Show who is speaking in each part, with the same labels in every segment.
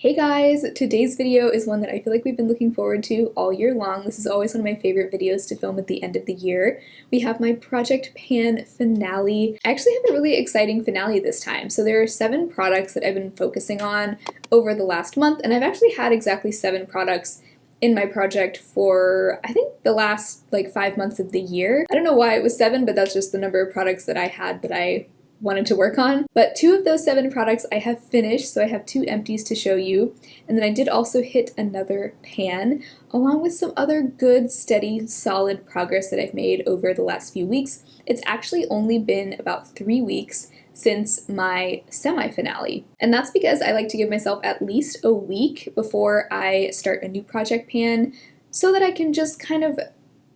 Speaker 1: Hey guys! Today's video is one that I feel like we've been looking forward to all year long. This is always one of my favorite videos to film at the end of the year. We have my Project Pan finale. I actually have a really exciting finale this time. So there are 7 products that I've been focusing on over the last month, and I've actually had exactly 7 products in my project for, I think, the last 5 months of the year. I don't know why it was 7, but that's just the number of products that I had that I wanted to work on. But 2 of those 7 products I have finished, so I have 2 empties to show you. And then I did also hit another pan, along with some other good, steady, solid progress that I've made over the last few weeks. It's actually only been about 3 weeks since my semi-finale. And that's because I like to give myself at least a week before I start a new project pan, so that I can just kind of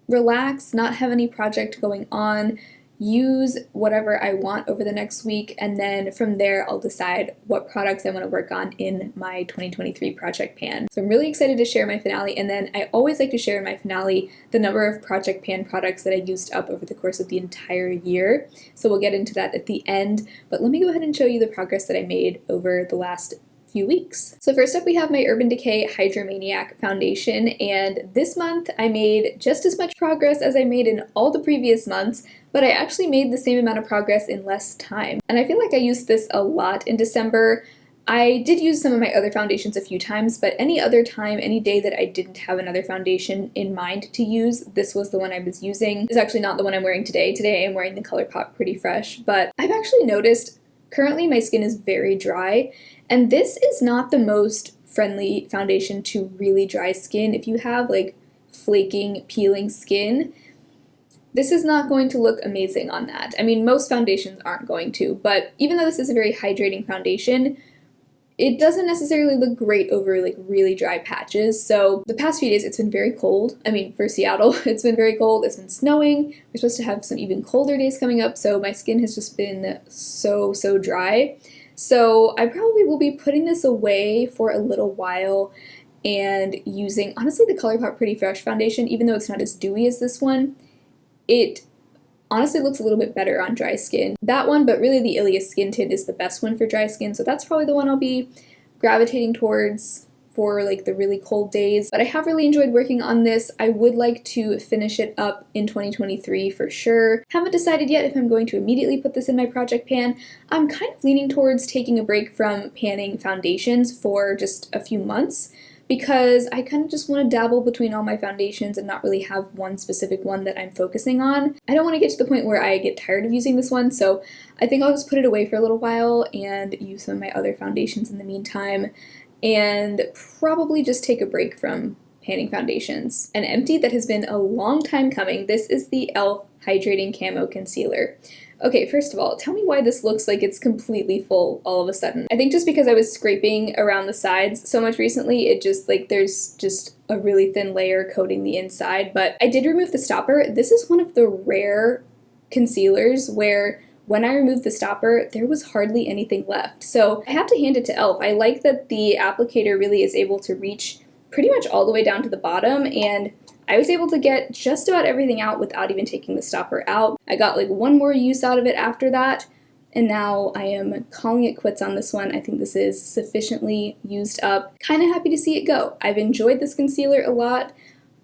Speaker 1: relax, not have any project going on, use whatever I want over the next week, and then from there I'll decide what products I want to work on in my 2023 project pan. So I'm really excited to share my finale, and then I always like to share in my finale the number of project pan products that I used up over the course of the entire year. So we'll get into that at the end, but let me go ahead and show you the progress that I made over the last few weeks. So first up we have my Urban Decay Hydromaniac foundation, and this month I made just as much progress as I made in all the previous months, but I actually made the same amount of progress in less time. And I feel like I used this a lot in December. I did use some of my other foundations a few times, but any other time, any day that I didn't have another foundation in mind to use, this was the one I was using. It's actually not the one I'm wearing today. Today I'm wearing the ColourPop Pretty Fresh, but I've actually noticed currently my skin is very dry, and this is not the most friendly foundation to really dry skin. If you have flaking, peeling skin, this is not going to look amazing on that. I mean, most foundations aren't going to, but even though this is a very hydrating foundation, it doesn't necessarily look great over really dry patches. So the past few days it's been very cold. I mean, for Seattle, it's been very cold. It's been snowing. We're supposed to have some even colder days coming up, so my skin has just been so dry. So I probably will be putting this away for a little while and using, honestly, the ColourPop Pretty Fresh foundation. Even though it's not as dewy as this one, it honestly looks a little bit better on dry skin. That one, but really the Ilias Skin Tint is the best one for dry skin, so that's probably the one I'll be gravitating towards for the really cold days. But I have really enjoyed working on this. I would like to finish it up in 2023 for sure. Haven't decided yet if I'm going to immediately put this in my project pan. I'm kind of leaning towards taking a break from panning foundations for just a few months, because I kind of just want to dabble between all my foundations and not really have one specific one that I'm focusing on. I don't want to get to the point where I get tired of using this one, so I think I'll just put it away for a little while and use some of my other foundations in the meantime, and probably just take a break from panning foundations. An empty that has been a long time coming. This is the e.l.f. Hydrating Camo Concealer. Okay, first of all, tell me why this looks like it's completely full all of a sudden. I think just because I was scraping around the sides so much recently, it just, there's just a really thin layer coating the inside, but I did remove the stopper. This is one of the rare concealers where when I removed the stopper, there was hardly anything left. So I have to hand it to e.l.f. I like that the applicator really is able to reach pretty much all the way down to the bottom, and I was able to get just about everything out without even taking the stopper out. I got one more use out of it after that, and now I am calling it quits on this one. I think this is sufficiently used up. Kind of happy to see it go. I've enjoyed this concealer a lot,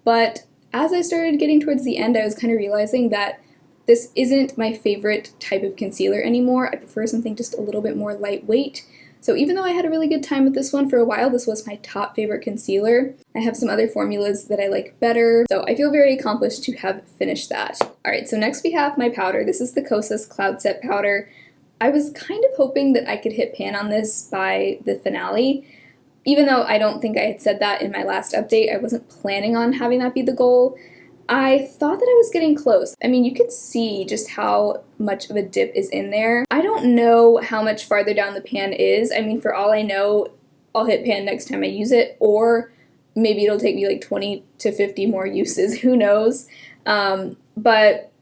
Speaker 1: but as I started getting towards the end, I was kind of realizing that this isn't my favorite type of concealer anymore. I prefer something just a little bit more lightweight. So even though I had a really good time with this one for a while, this was my top favorite concealer. I have some other formulas that I like better, so I feel very accomplished to have finished that. Alright, so next we have my powder. This is the Kosas Cloud Set Powder. I was kind of hoping that I could hit pan on this by the finale. Even though I don't think I had said that in my last update, I wasn't planning on having that be the goal. I thought that I was getting close. I mean, you could see just how much of a dip is in there. I don't know how much farther down the pan is. I mean, for all I know, I'll hit pan next time I use it, or maybe it'll take me 20 to 50 more uses, who knows. But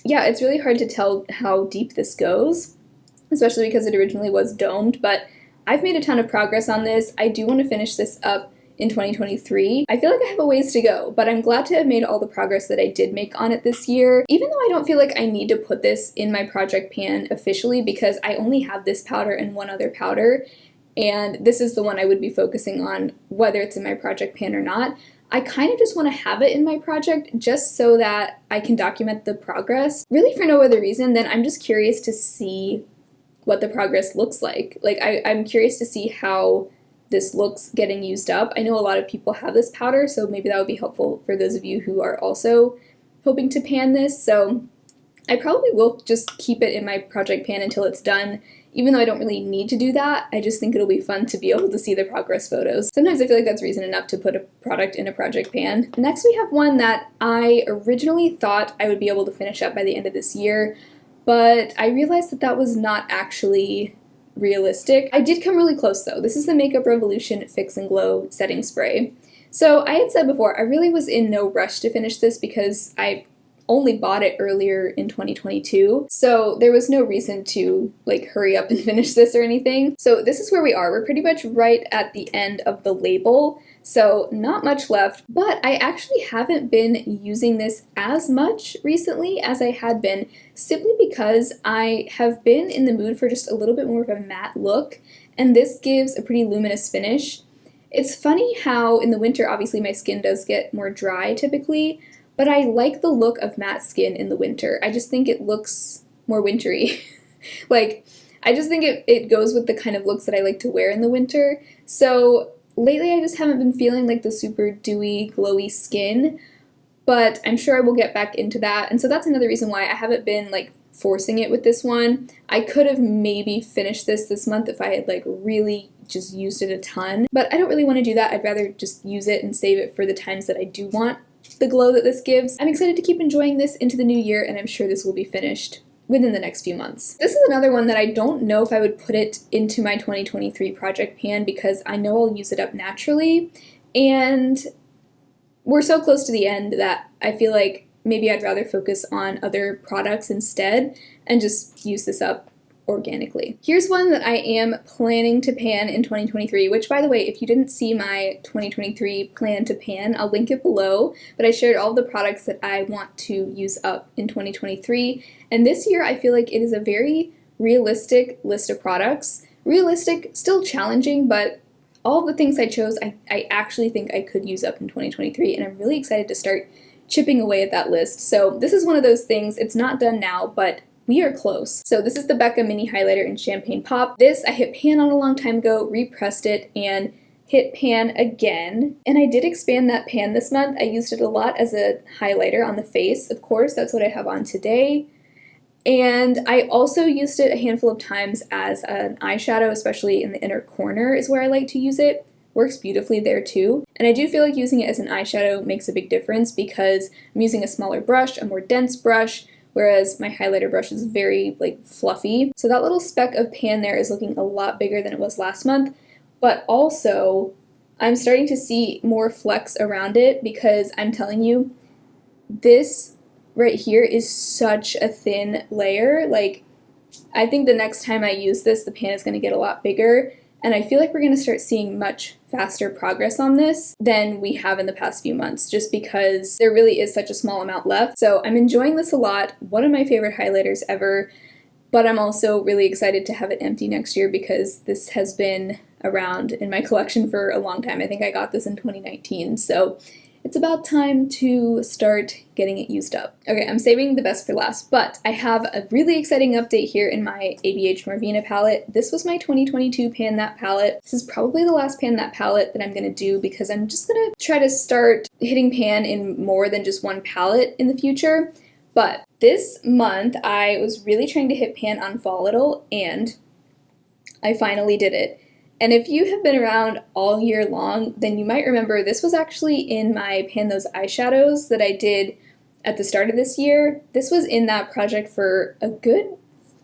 Speaker 1: yeah, it's really hard to tell how deep this goes, especially because it originally was domed, but I've made a ton of progress on this. I do want to finish this up in 2023. I feel like I have a ways to go, but I'm glad to have made all the progress that I did make on it this year, even though I don't feel like I need to put this in my project pan officially because I only have this powder and one other powder. and this is the one I would be focusing on whether it's in my project pan or not. I kind of just want to have it in my project just so that I can document the progress, really for no other reason than I'm just curious to see what the progress looks like. Like, I'm curious to see how this looks getting used up. I know a lot of people have this powder, so maybe that would be helpful for those of you who are also hoping to pan this. So I probably will just keep it in my project pan until it's done. Even though I don't really need to do that, I just think it'll be fun to be able to see the progress photos. Sometimes I feel like that's reason enough to put a product in a project pan. Next we have one that I originally thought I would be able to finish up by the end of this year, but I realized that that was not actually realistic. I did come really close though. This is the Makeup Revolution Fix and Glow Setting Spray. So I had said before, I really was in no rush to finish this because I only bought it earlier in 2022, so there was no reason to like hurry up and finish this or anything. So this is where we are. We're pretty much right at the end of the label, so not much left, but I actually haven't been using this as much recently as I had been, simply because I have been in the mood for just a little bit more of a matte look, and this gives a pretty luminous finish. It's funny how in the winter, obviously my skin does get more dry typically, but I like the look of matte skin in the winter. I just think it looks more wintry. Like, I just think it goes with the kind of looks that I like to wear in the winter. So lately I just haven't been feeling like the super dewy, glowy skin, but I'm sure I will get back into that. And so that's another reason why I haven't been like forcing it with this one. I could have maybe finished this month if I had like really just used it a ton, but I don't really want to do that. I'd rather just use it and save it for the times that I do want the glow that this gives. I'm excited to keep enjoying this into the new year, and I'm sure this will be finished within the next few months. This is another one that I don't know if I would put it into my 2023 project pan because I know I'll use it up naturally, and we're so close to the end that I feel like maybe I'd rather focus on other products instead and just use this up organically. Here's one that I am planning to pan in 2023, which, by the way, if you didn't see my 2023 plan to pan, I'll link it below, but I shared all the products that I want to use up in 2023, and this year I feel like it is a very realistic list of products. Realistic, still challenging, but all the things I chose I actually think I could use up in 2023, and I'm really excited to start chipping away at that list. So this is one of those things, it's not done now, but we are close. So this is the Becca Mini Highlighter in Champagne Pop. This I hit pan on a long time ago, repressed it, and hit pan again. And I did expand that pan this month. I used it a lot as a highlighter on the face, of course. That's what I have on today. And I also used it a handful of times as an eyeshadow, especially in the inner corner is where I like to use it. Works beautifully there too. And I do feel like using it as an eyeshadow makes a big difference because I'm using a smaller brush, a more dense brush, whereas my highlighter brush is very like fluffy. So that little speck of pan there is looking a lot bigger than it was last month, but also I'm starting to see more flecks around it because I'm telling you, this right here is such a thin layer. Like, I think the next time I use this, the pan is going to get a lot bigger, and I feel like we're going to start seeing much faster progress on this than we have in the past few months, just because there really is such a small amount left. So I'm enjoying this a lot, one of my favorite highlighters ever, but I'm also really excited to have it empty next year because this has been around in my collection for a long time. I think I got this in 2019, so it's about time to start getting it used up. Okay, I'm saving the best for last, but I have a really exciting update here in my ABH Norvina palette. This was my 2022 Pan That palette. This is probably the last Pan That palette that I'm going to do because I'm just going to try to start hitting pan in more than just one palette in the future. But this month, I was really trying to hit pan on Volatile, and I finally did it. And if you have been around all year long, then you might remember this was actually in my Pan Those Eyeshadows that I did at the start of this year. This was in that project for a good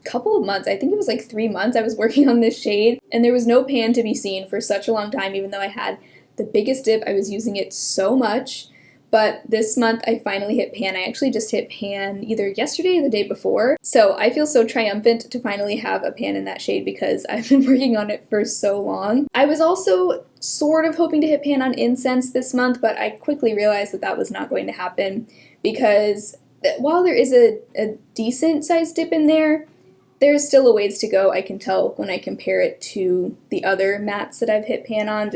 Speaker 1: couple of months. I think it was like 3 months I was working on this shade, and there was no pan to be seen for such a long time, even though I had the biggest dip. I was using it so much. But this month I finally hit pan. I actually just hit pan either yesterday or the day before. So I feel so triumphant to finally have a pan in that shade because I've been working on it for so long. I was also sort of hoping to hit pan on Incense this month, but I quickly realized that that was not going to happen because while there is a decent sized dip in there, There's still a ways to go. I can tell when I compare it to the other mattes that I've hit pan on,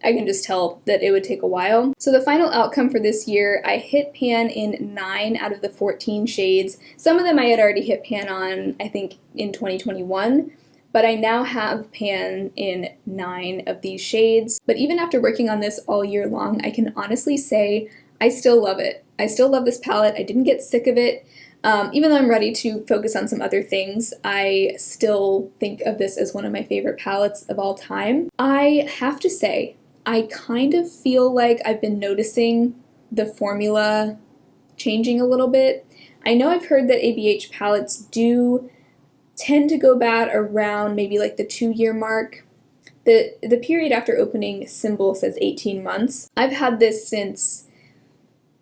Speaker 1: I can just tell that it would take a while. So the final outcome for this year, I hit pan in 9 out of the 14 shades. Some of them I had already hit pan on, I think, in 2021, but I now have pan in 9 of these shades. But even after working on this all year long, I can honestly say I still love it. I still love this palette. I didn't get sick of it. Even though I'm ready to focus on some other things, I still think of this as one of my favorite palettes of all time. I have to say, I kind of feel like I've been noticing the formula changing a little bit. I know I've heard that ABH palettes do tend to go bad around maybe like the 2-year mark. The period after opening symbol says 18 months. I've had this since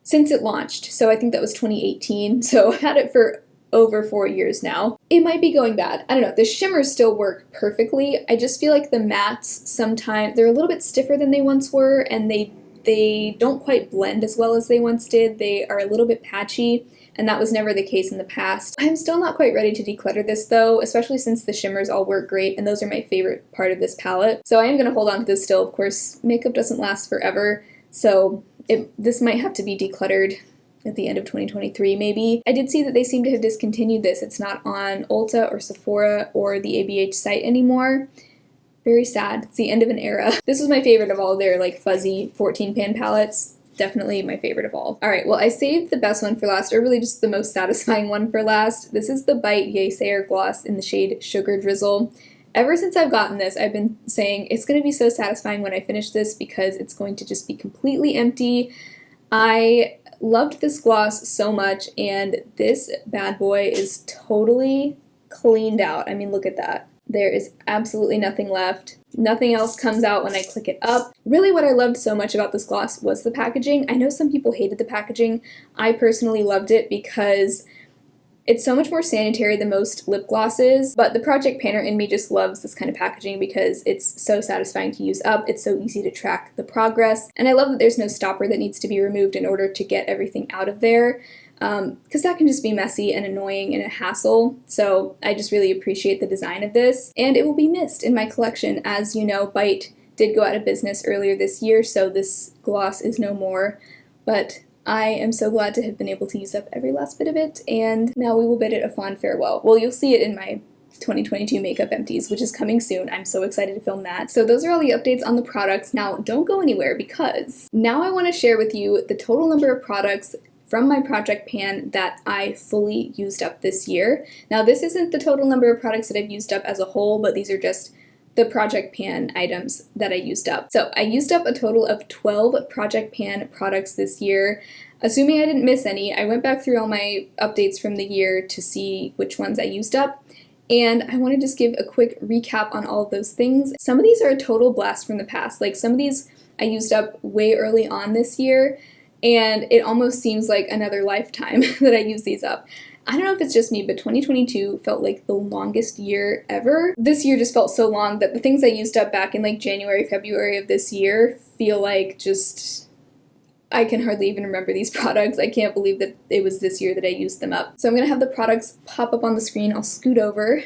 Speaker 1: it launched, so I think that was 2018, so I've had it for over 4 years now. It might be going bad. I don't know. The shimmers still work perfectly. I just feel like the mattes sometimes, they're a little bit stiffer than they once were, and they don't quite blend as well as they once did. They are a little bit patchy, and that was never the case in the past. I'm still not quite ready to declutter this though, especially since the shimmers all work great, and those are my favorite part of this palette. So I am going to hold on to this still. Of course, makeup doesn't last forever, so this might have to be decluttered at the end of 2023 maybe. I did see that they seem to have discontinued this. It's not on Ulta or Sephora or the ABH site anymore. Very sad. It's the end of an era. This was my favorite of all their like fuzzy 14 pan palettes. Definitely my favorite of all. Alright, well I saved the best one for last, or really just the most satisfying one for last. This is the Bite Yaysayer Gloss in the shade Sugar Drizzle. Ever since I've gotten this, I've been saying it's going to be so satisfying when I finish this because it's going to just be completely empty. I loved this gloss so much, and this bad boy is totally cleaned out. I mean, look at that. There is absolutely nothing left. Nothing else comes out when I click it up. Really what I loved so much about this gloss was the packaging. I know some people hated the packaging. I personally loved it because it's so much more sanitary than most lip glosses, but the project panner in me just loves this kind of packaging because it's so satisfying to use up, it's so easy to track the progress, and I love that there's no stopper that needs to be removed in order to get everything out of there, because that can just be messy and annoying and a hassle, so I just really appreciate the design of this, and it will be missed in my collection. As you know, Bite did go out of business earlier this year, so this gloss is no more, but I am so glad to have been able to use up every last bit of it, and now we will bid it a fond farewell. Well, you'll see it in my 2022 makeup empties, which is coming soon. I'm so excited to film that. So those are all the updates on the products. Now, don't go anywhere because now I want to share with you the total number of products from my project pan that I fully used up this year. Now, this isn't the total number of products that I've used up as a whole, but these are just the project pan items that I used up. So I used up a total of 12 project pan products this year. Assuming I didn't miss any, I went back through all my updates from the year to see which ones I used up, and I want to just give a quick recap on all of those things. Some of these are a total blast from the past. Like some of these I used up way early on this year, and it almost seems like another lifetime that I used these up. I don't know if it's just me, but 2022 felt like the longest year ever. This year just felt so long that the things I used up back in like January, February of this year feel like just, I can hardly even remember these products. I can't believe that it was this year that I used them up. So I'm going to have the products pop up on the screen. I'll scoot over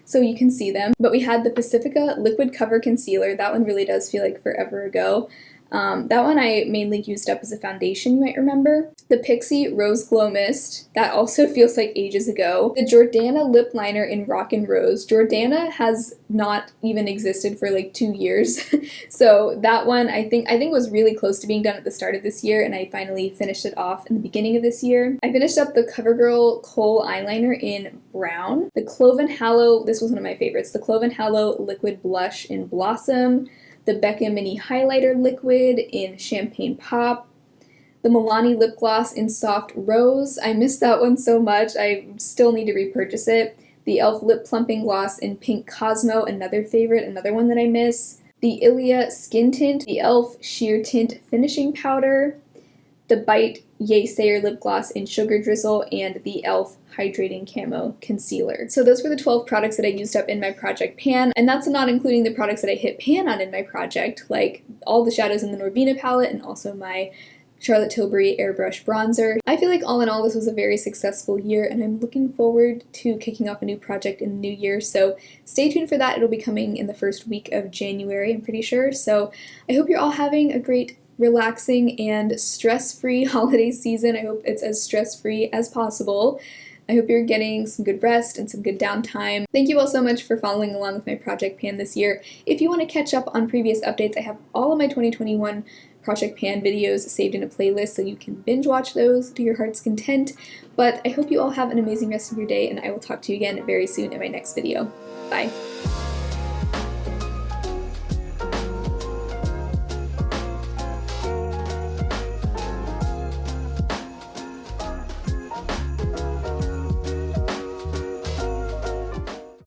Speaker 1: so you can see them. But we had the Pacifica Liquid Cover Concealer. That one really does feel like forever ago. That one I mainly used up as a foundation, you might remember. The Pixi Rose Glow Mist, that also feels like ages ago. The Jordana Lip Liner in Rock and Rose. Jordana has not even existed for like 2 years. So that one I think was really close to being done at the start of this year, and I finally finished it off in the beginning of this year. I finished up the CoverGirl Kohl Eyeliner in Brown. The Cloven Hallow, this was one of my favorites, the Cloven Hallow Liquid Blush in Blossom. The Becca Mini Highlighter Liquid in Champagne Pop, the Milani Lip Gloss in Soft Rose. I missed that one so much, I still need to repurchase it. The e.l.f. Lip Plumping Gloss in Pink Cosmo, another favorite, another one that I miss. The Ilia Skin Tint, the e.l.f. Sheer Tint Finishing Powder, the Bite Yaysayer Lip Gloss in Sugar Drizzle, and the e.l.f. Hydrating Camo Concealer. So those were the 12 products that I used up in my project pan, and that's not including the products that I hit pan on in my project, like all the shadows in the Norvina palette and also my Charlotte Tilbury Airbrush Bronzer. I feel like all in all this was a very successful year, and I'm looking forward to kicking off a new project in the new year, so stay tuned for that. It'll be coming in the first week of January, I'm pretty sure. So I hope you're all having a great, relaxing, and stress-free holiday season. I hope it's as stress-free as possible. I hope you're getting some good rest and some good downtime. Thank you all so much for following along with my project pan this year. If you want to catch up on previous updates, I have all of my 2021 project pan videos saved in a playlist, so you can binge watch those to your heart's content. But I hope you all have an amazing rest of your day, and I will talk to you again very soon in my next video. Bye!